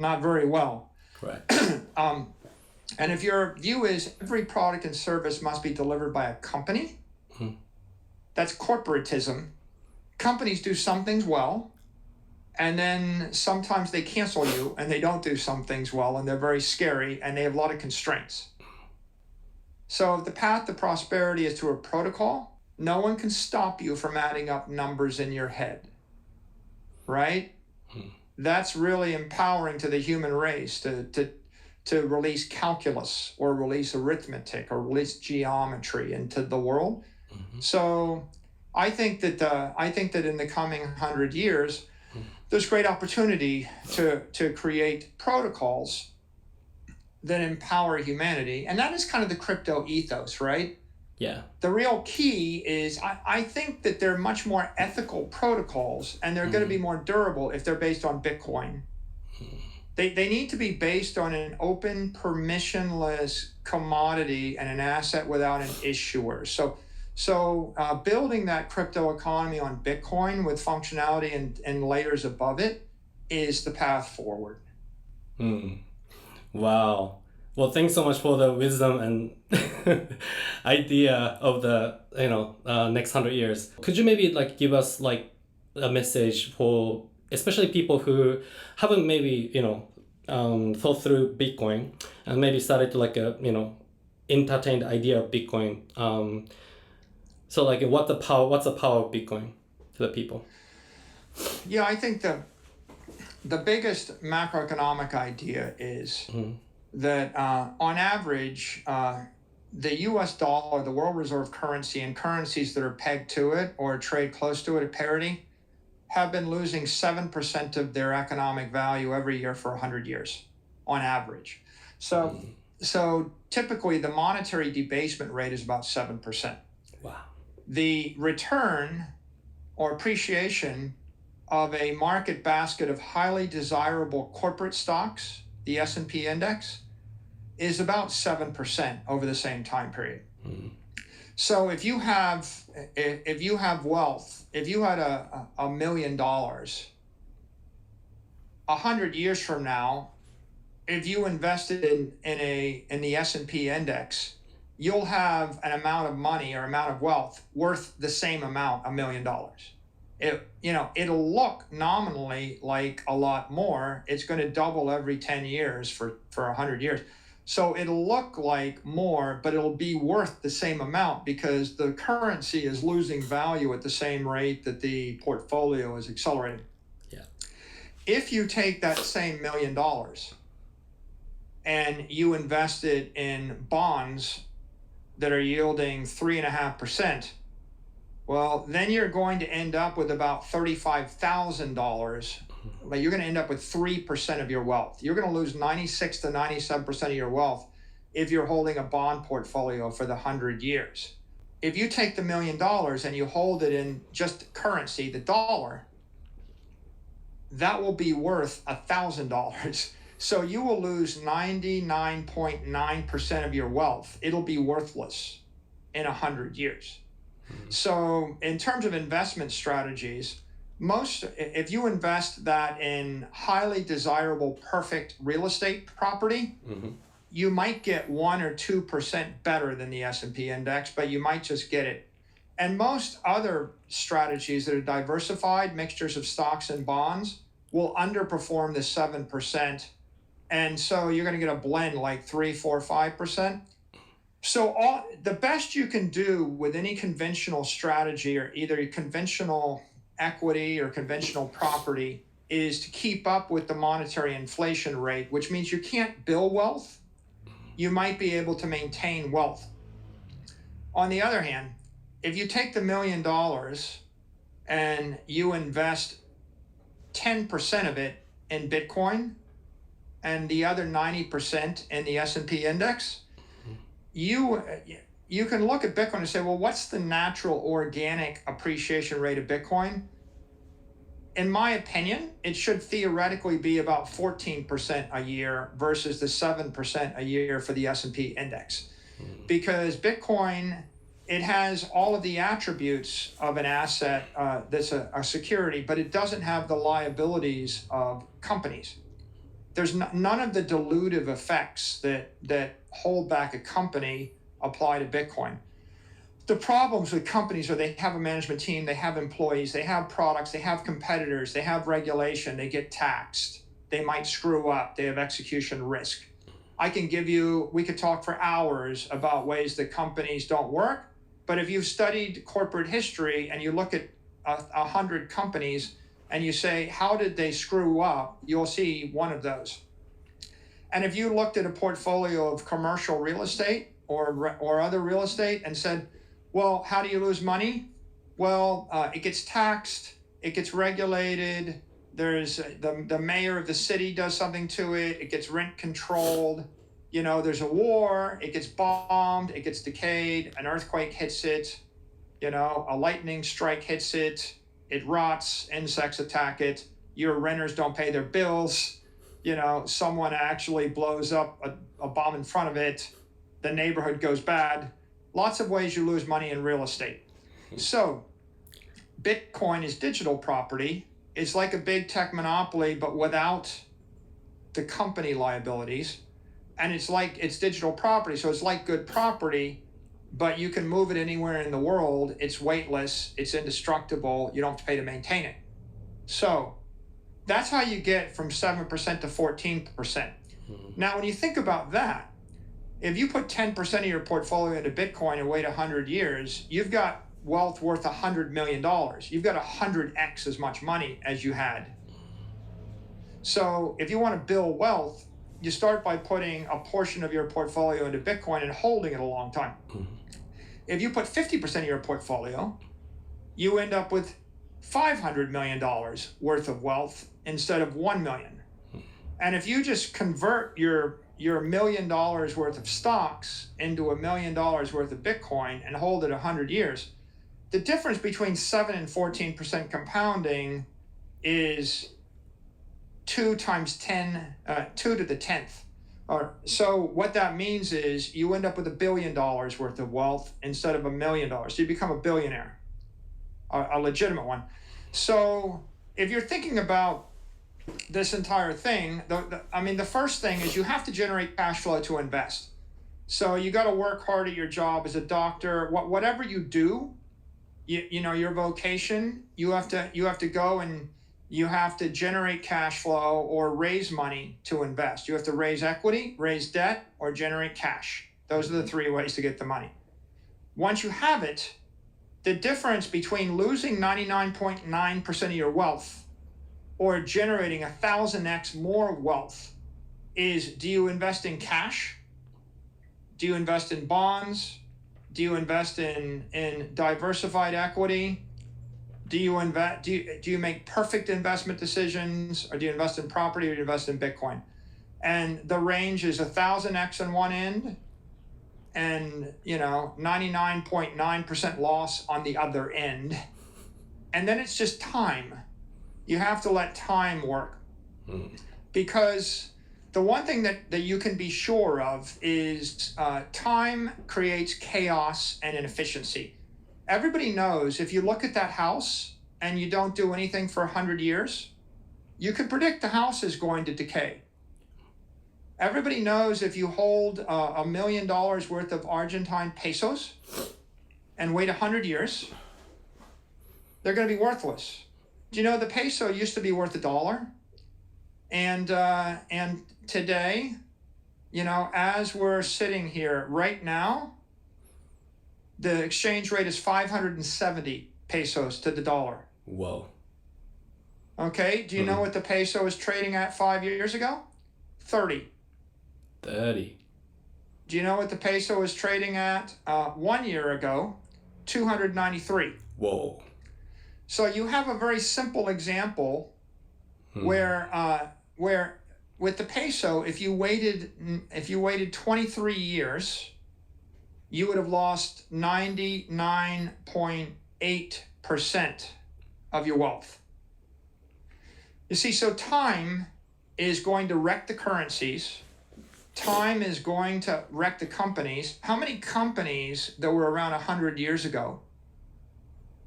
Not very well. Correct. And if your view is every product and service must be delivered by a company, that's corporatism. Companies do some things well, and then sometimes they cancel you and they don't do some things well, and they're very scary and they have a lot of constraints. So if the path to prosperity is through a protocol, no one can stop you from adding up numbers in your head, right? That's really empowering to the human race to release calculus or release arithmetic or release geometry into the world. So I think that in the coming 100 years, there's great opportunity to create protocols that empower humanity. And that is kind of the crypto ethos, right? Yeah. The real key is I think that they're much more ethical protocols, and they're going to be more durable if they're based on Bitcoin. They need to be based on an open, permissionless commodity and an asset without an issuer. So building that crypto economy on Bitcoin with functionality and layers above it is the path forward. Wow. Well, thanks so much for the wisdom and idea of the next 100 years. Could you maybe give us a message for especially people who haven't maybe thought through Bitcoin and maybe started to entertain the idea of Bitcoin. So what's the power of Bitcoin to the people? Yeah, I think the biggest macroeconomic idea is that on average, the US dollar, the world reserve currency, and currencies that are pegged to it or trade close to it at parity have been losing 7% of their economic value every year for 100 years on average. So typically the monetary debasement rate is about 7%. Wow. The return or appreciation of a market basket of highly desirable corporate stocks, the S&P index, is about 7% over the same time period. So if you have wealth, if you had $1 million, 100 years from now, if you invested in the S&P index, you'll have an amount of money or amount of wealth worth the same amount, $1 million. It'll look nominally like a lot more. It's going to double every 10 years for 100 years. So it'll look like more, but it'll be worth the same amount because the currency is losing value at the same rate that the portfolio is accelerating. Yeah. If you take that same $1 million and you invest it in bonds that are yielding 3.5%, well, then you're going to end up with about $35,000. But you're going to end up with 3% of your wealth. You're going to lose 96 to 97% of your wealth if you're holding a bond portfolio for the 100 years. If you take the $1 million and you hold it in just currency, the dollar, that will be worth $1,000. So you will lose 99.9% of your wealth. It'll be worthless in 100 years. So in terms of investment strategies, if you invest that in highly desirable, perfect real estate property, you might get 1 or 2% better than the S&P index, but you might just get it. And most other strategies that are diversified, mixtures of stocks and bonds, will underperform the 7%. And so you're going to get a blend like 3, 4, 5%. So the best you can do with any conventional strategy, or either conventional equity or conventional property, is to keep up with the monetary inflation rate, which means you can't build wealth. You might be able to maintain wealth. On the other hand, if you take the $1 million and you invest 10% of it in Bitcoin and the other 90% in the S&P index, you can look at Bitcoin and say, well, what's the natural organic appreciation rate of Bitcoin? In my opinion, it should theoretically be about 14% a year versus the 7% a year for the S&P index. Because Bitcoin, it has all of the attributes of an asset that's a security, but it doesn't have the liabilities of companies. There's none of the dilutive effects that hold back a company apply to Bitcoin. The problems with companies are they have a management team, they have employees, they have products, they have competitors, they have regulation, they get taxed, they might screw up, they have execution risk. We could talk for hours about ways that companies don't work, but if you've studied corporate history and you look at 100 companies and you say, how did they screw up? You'll see one of those. And if you looked at a portfolio of commercial real estate or other real estate and said, well, how do you lose money? Well, it gets taxed, it gets regulated, there's the mayor of the city does something to it, it gets rent controlled, there's a war, it gets bombed, it gets decayed, an earthquake hits it, a lightning strike hits it, it rots, insects attack it, your renters don't pay their bills, someone actually blows up a bomb in front of it, the neighborhood goes bad. Lots of ways you lose money in real estate. So Bitcoin is digital property. It's like a big tech monopoly, but without the company liabilities. And it's digital property. So it's like good property, but you can move it anywhere in the world. It's weightless. It's indestructible. You don't have to pay to maintain it. So that's how you get from 7% to 14%. Now, when you think about that, if you put 10% of your portfolio into Bitcoin and wait 100 years, you've got wealth worth $100 million. You've got 100x as much money as you had. So if you want to build wealth, you start by putting a portion of your portfolio into Bitcoin and holding it a long time. If you put 50% of your portfolio, you end up with $500 million worth of wealth instead of $1 million. And if you just convert your $1 million worth of stocks into $1 million worth of Bitcoin and hold it 100 years, the difference between 7 and 14% compounding is 2 times 10, 2 to the 10th. So what that means is you end up with $1 billion worth of wealth instead of $1 million. So you become a billionaire, a legitimate one. So if you're thinking about this entire thing, the first thing is you have to generate cash flow to invest. So you got to work hard at your job as a doctor, whatever you do, your vocation, you have to go and you have to generate cash flow or raise money to invest. You have to raise equity, raise debt, or generate cash. Those are the 3 ways to get the money. Once you have it, the difference between losing 99.9% of your wealth or generating 1,000x more wealth is, do you invest in cash? Do you invest in bonds? Do you invest in diversified equity? Do you make perfect investment decisions, or do you invest in property, or do you invest in Bitcoin? And the range is 1,000x on one end and 99.9% loss on the other end. And then it's just time. You have to let time work. Because the one thing that you can be sure of is time creates chaos and inefficiency. Everybody knows if you look at that house and you don't do anything for 100 years, you can predict the house is going to decay. Everybody knows if you hold $1 million worth of Argentine pesos and wait 100 years, they're going to be worthless. Do you know the peso used to be worth $1? And today, you know, as we're sitting here right now, the exchange rate is 570 pesos to the dollar. Whoa. Okay, do you know what the peso was trading at 5 years ago? 30. 30. Do you know what the peso was trading at 1 year ago? 293. Whoa. So you have a very simple example where with the peso, if you waited 23 years, you would have lost 99.8% of your wealth. You see, so time is going to wreck the currencies. Time is going to wreck the companies. How many companies that were around 100 years ago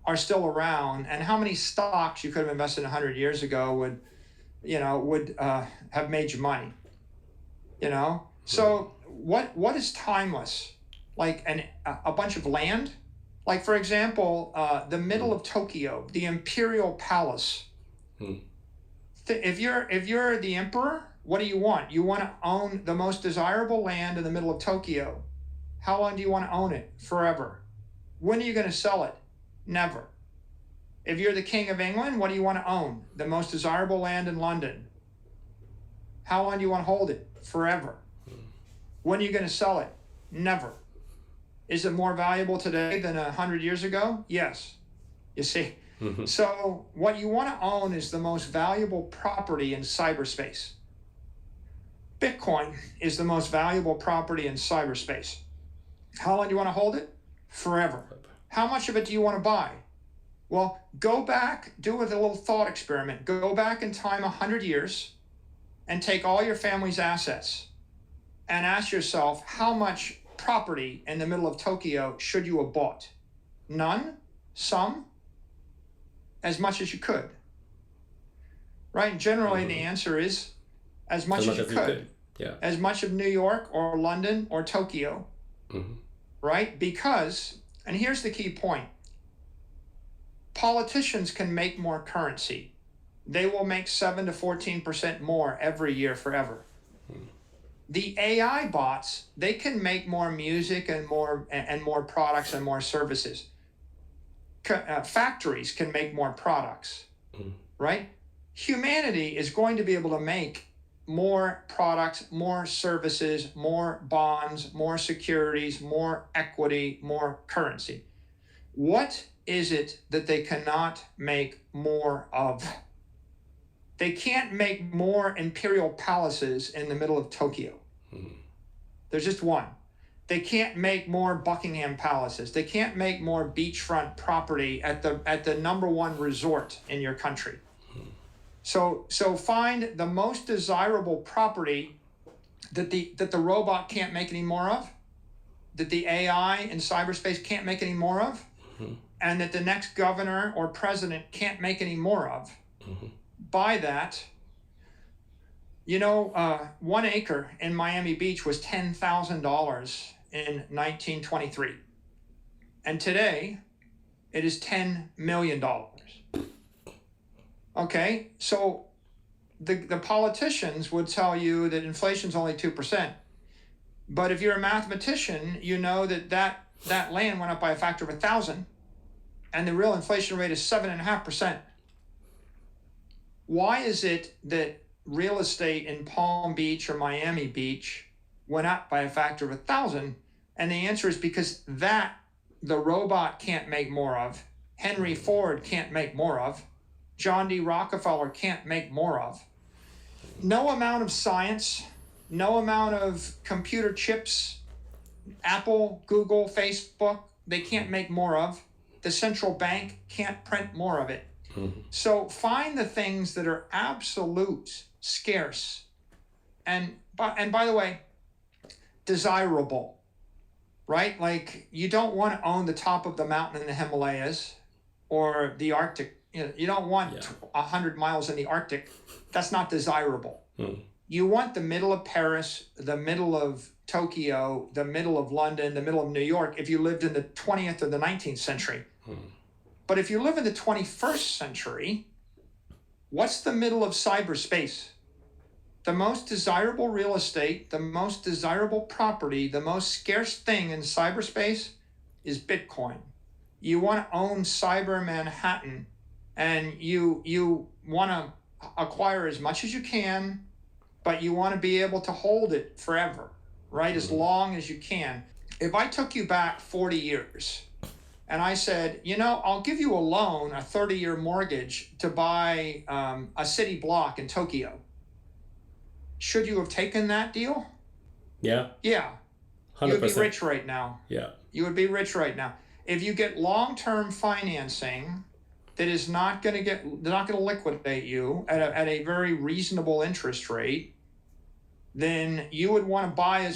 are still around, and how many stocks you could have invested 100 years ago would have made you money? You know, so what is timeless? Like a bunch of land, like for example, the middle of Tokyo, the Imperial Palace. If you're the emperor, what do you want? You want to own the most desirable land in the middle of Tokyo. How long do you want to own it? Forever. When are you going to sell it? Never. If you're the King of England, what do you want to own? The most desirable land in London. How long do you want to hold it? Forever. When are you going to sell it? Never. Is it more valuable today than 100 years ago? Yes. You see? So what you want to own is the most valuable property in cyberspace. Bitcoin is the most valuable property in cyberspace. How long do you want to hold it? Forever. How much of it do you want to buy? Well, go back, do a little thought experiment. Go back in time 100 years and take all your family's assets and ask yourself how much property in the middle of Tokyo should you have bought? None? Some? As much as you could. Right? Generally, the answer is as much as you could. Yeah. As much of New York or London or Tokyo. Right? Because, and here's the key point, politicians can make more currency. They will make 7 to 14% more every year forever. The AI bots, they can make more music and more products and more services. Factories can make more products, right? Humanity is going to be able to make more products, more services, more bonds, more securities, more equity, more currency. What is it that they cannot make more of? They can't make more imperial palaces in the middle of Tokyo. There's just one. They can't make more Buckingham Palaces. They can't make more beachfront property at the #1 resort in your country. So find the most desirable property that the robot can't make any more of, that the AI in cyberspace can't make any more of, and that the next governor or president can't make any more of. Buy that. You know, 1 acre in Miami Beach was $10,000 in 1923. And today, it is $10 million. Okay, so the politicians would tell you that inflation's only 2%. But if you're a mathematician, you know that land went up by a factor of 1,000, and the real inflation rate is 7.5%. Why is it that real estate in Palm Beach or Miami Beach went up by a factor of 1,000? And the answer is because that the robot can't make more of, Henry Ford can't make more of, John D. Rockefeller can't make more of. No amount of science, no amount of computer chips, Apple, Google, Facebook, they can't make more of. The central bank can't print more of it. So find the things that are absolute, scarce, and by the way, desirable, right? Like you don't want to own the top of the mountain in the Himalayas or the Arctic you don't want 100 miles in the Arctic. That's not desirable. You want the middle of Paris, the middle of Tokyo, the middle of London, the middle of New York, if you lived in the 20th or the 19th century. But if you live in the 21st century, what's the middle of cyberspace? The most desirable real estate, the most desirable property, the most scarce thing in cyberspace is Bitcoin. You want to own Cyber Manhattan, and you want to acquire as much as you can, but you want to be able to hold it forever, right? As long as you can. If I took you back 40 years and I said, I'll give you a loan, a 30-year mortgage to buy a city block in Tokyo, should you have taken that deal? Yeah. Yeah. 100%. You would be rich right now. Yeah. You would be rich right now. If you get long-term financing that is not going to liquidate you at a very reasonable interest rate, then you would want to buy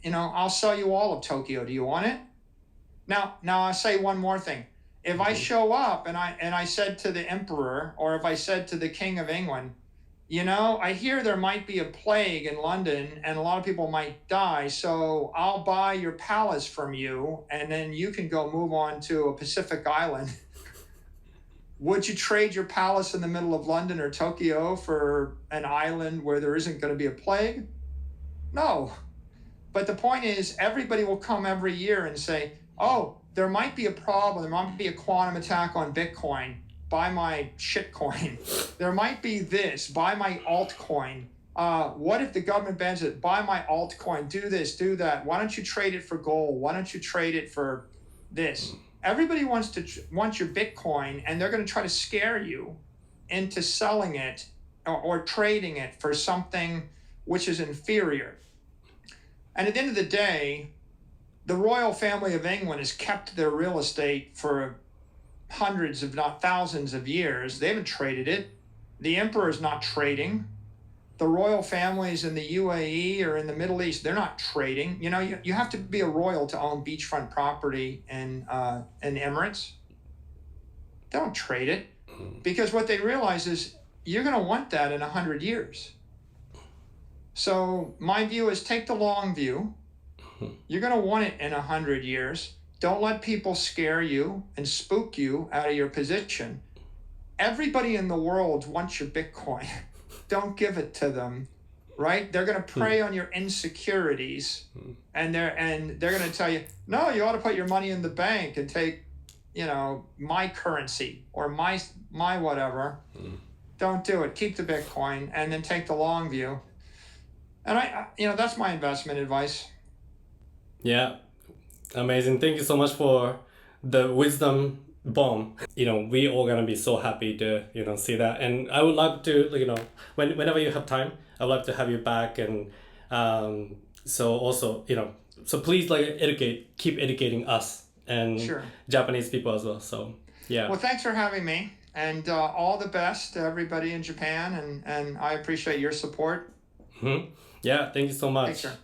I'll sell you all of Tokyo. Do you want it? Now I'll say one more thing. If I show up and I said to the emperor, or if I said to the king of England, I hear there might be a plague in London and a lot of people might die, so I'll buy your palace from you and then you can go move on to a Pacific island. Would you trade your palace in the middle of London or Tokyo for an island where there isn't going to be a plague? No. But the point is, everybody will come every year and say, oh, there might be a problem. There might be a quantum attack on Bitcoin. Buy my shitcoin. There might be this. Buy my altcoin. What if the government bans it? Buy my altcoin. Do this, do that. Why don't you trade it for gold? Why don't you trade it for this? Everybody wants your Bitcoin, and they're going to try to scare you into selling it or trading it for something which is inferior. And at the end of the day, the royal family of England has kept their real estate for hundreds, if not thousands of years. They haven't traded it. The emperor is not trading. The royal families in the UAE or in the Middle East, they're not trading. You have to be a royal to own beachfront property in Emirates. They don't trade it, because what they realize is you're going to want that in 100 years. So my view is, take the long view. You're going to want it in 100 years. Don't let people scare you and spook you out of your position. Everybody in the world wants your Bitcoin. Don't give it to them, right? They're going to prey on your insecurities, and they're going to tell you, no, you ought to put your money in the bank and take, my currency or my whatever. Don't do it. Keep the Bitcoin and then take the long view. And I that's my investment advice. Yeah. Amazing. Thank you so much for the wisdom bomb. We all gonna be so happy to, see that. And I would love to, whenever you have time, I would love to have you back. And so also, so please keep educating us and Sure. Japanese people as well. So yeah. Well, thanks for having me, and all the best to everybody in Japan. And I appreciate your support. Yeah. Thank you so much. Thanks, sir.